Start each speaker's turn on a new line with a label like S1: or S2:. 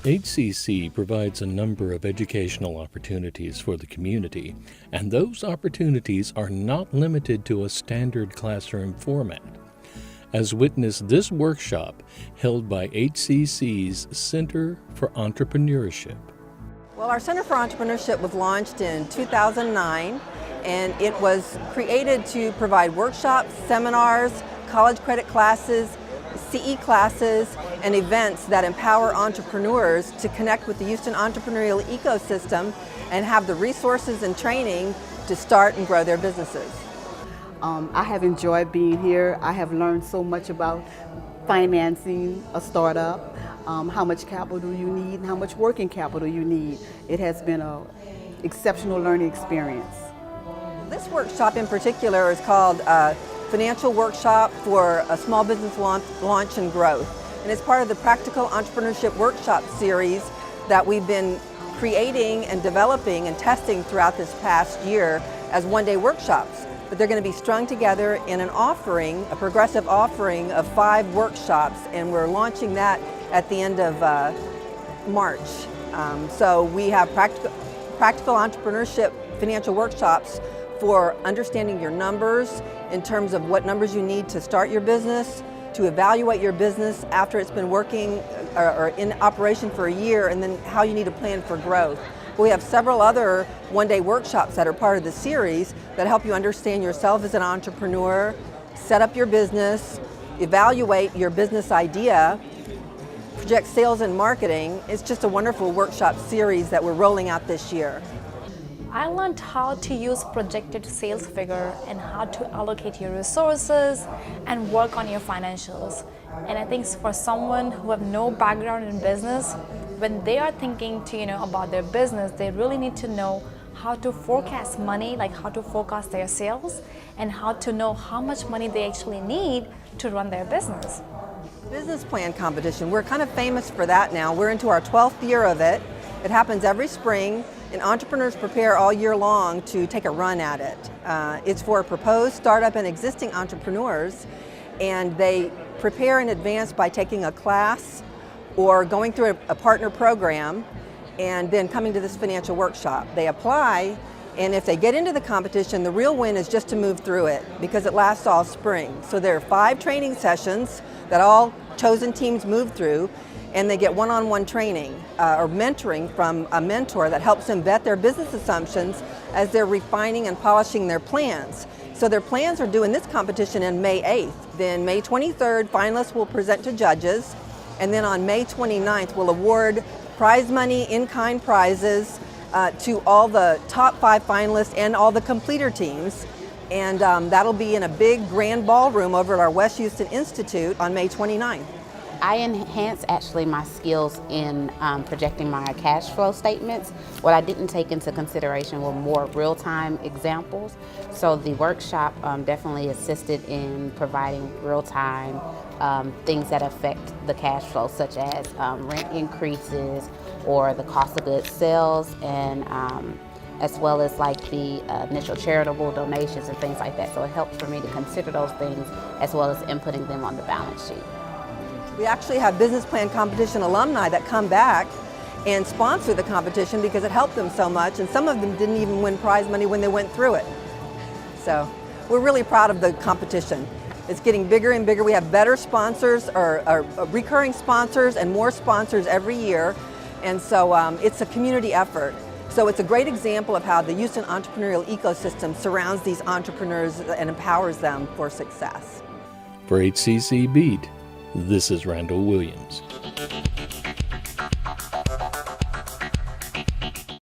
S1: HCC provides a number of educational opportunities for the community, and those opportunities are not limited to a standard classroom format. As witness this workshop held by HCC's Center for Entrepreneurship.
S2: Well, our Center for Entrepreneurship was launched in 2009, and it was created to provide workshops, seminars, college credit classes, CE classes, and events that empower entrepreneurs to connect with the Houston entrepreneurial ecosystem and have the resources and training to start and grow their businesses.
S3: I have enjoyed being here. I have learned so much about financing a startup, how much capital do you need, and how much working capital you need. It has been an exceptional learning experience.
S2: This workshop in particular is called Financial Workshop for a Small Business Launch and Growth. And it's part of the Practical Entrepreneurship Workshop series that we've been creating and developing and testing throughout this past year as one-day workshops. But they're going to be strung together in an offering, a progressive offering of 5 workshops, and we're launching that at the end of March. So we have practical entrepreneurship financial workshops for understanding your numbers in terms of what numbers you need to start your business, to evaluate your business after it's been working or in operation for a year, and then how you need to plan for growth. We have several other one-day workshops that are part of the series that help you understand yourself as an entrepreneur, set up your business, evaluate your business idea, project sales and marketing. It's just a wonderful workshop series that we're rolling out this year.
S4: I learned how to use projected sales figure and how to allocate your resources and work on your financials. And I think for someone who have no background in business, when they are thinking to, about their business, they really need to know how to forecast money, like how to forecast their sales, and how to know how much money they actually need to run their business.
S2: Business plan competition, we're kind of famous for that now. We're into our 12th year of it. It happens every spring, and entrepreneurs prepare all year long to take a run at it. It's for proposed startup and existing entrepreneurs, and they prepare in advance by taking a class or going through a partner program and then coming to this financial workshop. They apply, and if they get into the competition, the real win is just to move through it because it lasts all spring. So there are 5 training sessions that all chosen teams move through, and they get one-on-one training or mentoring from a mentor that helps them vet their business assumptions as they're refining and polishing their plans. So their plans are due in this competition on May 8th. Then May 23rd, finalists will present to judges, and then on May 29th, we'll award prize money, in-kind prizes to all the top 5 finalists and all the completer teams. And that'll be in a big grand ballroom over at our West Houston Institute on May 29th.
S5: I enhanced actually my skills in projecting my cash flow statements. What I didn't take into consideration were more real-time examples. So the workshop definitely assisted in providing real-time things that affect the cash flow, such as rent increases or the cost of goods sales, and as well as like the initial charitable donations and things like that. So it helps for me to consider those things as well as inputting them on the balance sheet.
S2: We actually have business plan competition alumni that come back and sponsor the competition because it helped them so much, and some of them didn't even win prize money when they went through it. So we're really proud of the competition. It's getting bigger and bigger. We have better sponsors or recurring sponsors and more sponsors every year, and so it's a community effort. So it's a great example of how the Houston entrepreneurial ecosystem surrounds these entrepreneurs and empowers them for success.
S1: For HCC Beat, this is Randall Williams.